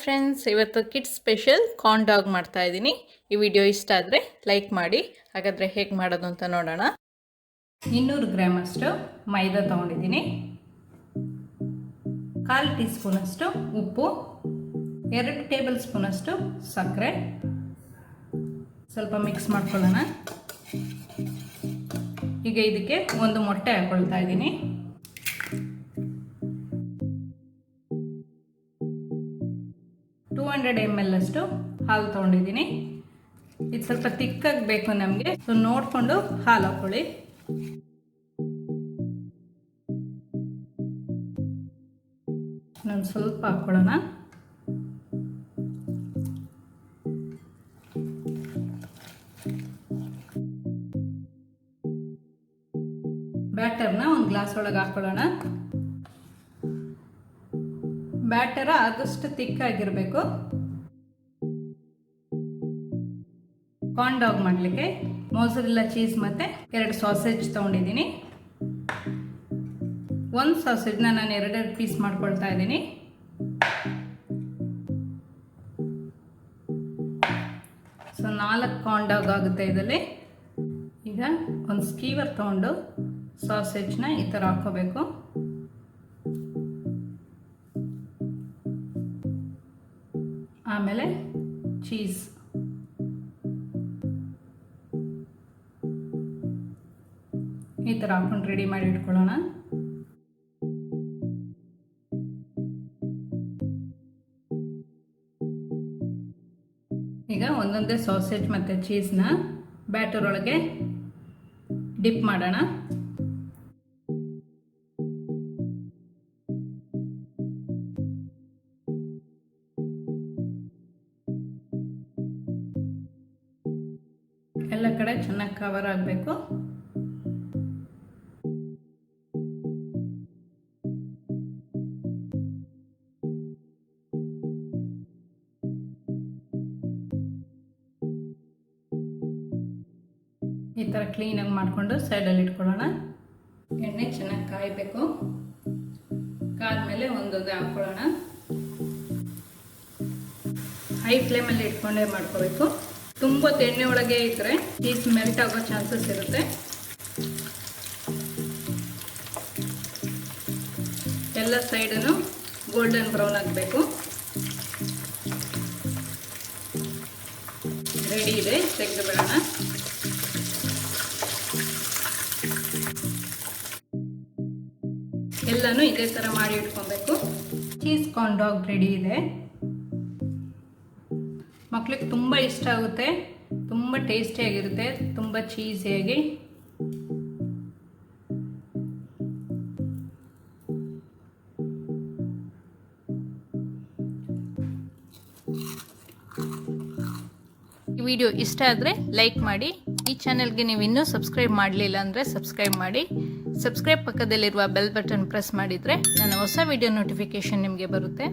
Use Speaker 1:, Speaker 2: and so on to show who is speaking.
Speaker 1: Friends, ಇವತ್ತು kids special corn dog ಮಾಡ್ತಾ ಇದ್ದೀನಿ. ಈ ವಿಡಿಯೋ ಇಷ್ಟ ಆದರೆ ಲೈಕ್ ಮಾಡಿ. ಹಾಗಾದರೆ ಹೇಗೆ ಮಾಡೋದು ಅಂತ ನೋಡೋಣ. 200 ಗ್ರಾಮ್ ಅಷ್ಟು ಮೈದಾ ತೊಗೊಂಡಿದ್ದೀನಿ, 1/4 ಟೀ ಸ್ಪೂನ್ ಅಷ್ಟು ಉಪ್ಪು, 2 ಟೇಬಲ್ ಸ್ಪೂನ್ ಅಷ್ಟು ಸಕ್ಕರೆ. ಸ್ವಲ್ಪ ಮಿಕ್ಸ್ ಮಾಡ್ಕೊಳ್ಳೋಣ. ಈಗ ಇದಕ್ಕೆ ಒಂದು ಮೊಟ್ಟೆ ಹಾಕೊಳ್ತಾ ಇದ್ದೀನಿ. ml ಅಷ್ಟು ಹಾಲು ತೊಗೊಂಡಿದ್ದೀನಿ. ಇದು ಸ್ವಲ್ಪ ತಿಕ್ಕಾಗಿ ಬೇಕು ನಮಗೆ, ಸೊ ನೋಡಿಕೊಂಡು ಹಾಲು ಹಾಕೊಳ್ಳಿ. ನಾನು ಸ್ವಲ್ಪ ಹಾಕೊಳ್ಳೋಣ. ಬ್ಯಾಟರ್ನ ಒಂದು ಗ್ಲಾಸ್ ಒಳಗೆ ಹಾಕೊಳ್ಳೋಣ. ಬ್ಯಾಟರ್ ಆದಷ್ಟು ತಿಕ್ಕಾಗಿರಬೇಕು. ಕಾರ್ನ್ ಡಾಗ್ ಮಾಡಲಿಕ್ಕೆ ಮೊಸರೆಲ್ಲಾ ಚೀಸ್ ಮತ್ತು 2 ಸಾಸೇಜ್ ತೊಗೊಂಡಿದ್ದೀನಿ. ಒಂದು ಸಾಸೇಜ್ನ ನಾನು 2 ಪೀಸ್ ಮಾಡ್ಕೊಳ್ತಾ ಇದ್ದೀನಿ. ಸೊ 4 ಕಾರ್ನ್ ಡಾಗ್ ಆಗುತ್ತೆ ಇದರಲ್ಲಿ. ಈಗ ಒಂದು ಸ್ಕೀವರ್ ತೊಗೊಂಡು ಸಾಸೇಜ್ನ ಈ ಥರ ಹಾಕೋಬೇಕು. ಆಮೇಲೆ ಚೀಸ್, ಈ ಥರ ಹಾಕೊಂಡು ರೆಡಿ ಮಾಡಿ ಇಟ್ಕೊಳ್ಳೋಣ. ಈಗ ಒಂದೊಂದೇ ಸಾಸೇಜ್ ಮತ್ತು ಚೀಸ್ನ ಬ್ಯಾಟರ್ ಒಳಗೆ ಡಿಪ್ ಮಾಡೋಣ. ಎಲ್ಲ ಕಡೆ ಚೆನ್ನಾಗಿ ಕವರ್ ಆಗಬೇಕು. ಈ ಥರ ಕ್ಲೀನಾಗಿ ಮಾಡಿಕೊಂಡು ಸೈಡಲ್ಲಿ ಇಟ್ಕೊಳ್ಳೋಣ. ಎಣ್ಣೆ ಚೆನ್ನಾಗಿ ಕಾಯಬೇಕು. ಕಾದ್ಮೇಲೆ ಒಂದೊಂದೇ ಹಾಕ್ಕೊಳ್ಳೋಣ. ಹೈ ಫ್ಲೇಮಲ್ಲಿ ಇಟ್ಕೊಂಡೇ ಮಾಡ್ಕೋಬೇಕು. ತುಂಬ ಎಣ್ಣೆ ಒಳಗೆ ಇದ್ದರೆ ಚೀಸ್ ಮೆಲ್ಟ್ ಆಗೋ ಚಾನ್ಸಸ್ ಇರುತ್ತೆ. ಎಲ್ಲ ಸೈಡನ್ನು ಗೋಲ್ಡನ್ ಬ್ರೌನ್ ಆಗಬೇಕು. ರೆಡಿ ಇದೆ, ತೆಗೆದು ಬಿಡೋಣ. ಎಲ್ಲನೂ ಇದೇ ಥರ ಮಾಡಿ ಇಟ್ಕೊಬೇಕು. ಚೀಸ್ ಕಾರ್ನ್ ಡಾಗ್ ರೆಡಿ ಇದೆ. ಮಕ್ಳಿಗೆ ತುಂಬ ಇಷ್ಟ ಆಗುತ್ತೆ, ತುಂಬ ಟೇಸ್ಟಿಯಾಗಿರುತ್ತೆ, ತುಂಬ ಚೀಸಿಯಾಗಿ. ಈ ವಿಡಿಯೋ ಇಷ್ಟ ಆದರೆ ಲೈಕ್ ಮಾಡಿ. ಈ ಚಾನೆಲ್ಗೆ ನೀವು ಇನ್ನೂ ಸಬ್ಸ್ಕ್ರೈಬ್ ಮಾಡಲಿಲ್ಲ ಅಂದರೆ ಸಬ್ಸ್ಕ್ರೈಬ್ ಮಾಡಿ. ಸಬ್ಸ್ಕ್ರೈಬ್ ಪಕ್ಕದಲ್ಲಿರುವ ಬೆಲ್ ಬಟನ್ ಪ್ರೆಸ್ ಮಾಡಿದರೆ ನನ್ನ ಹೊಸ ವಿಡಿಯೋ ನೋಟಿಫಿಕೇಶನ್ ನಿಮಗೆ ಬರುತ್ತೆ.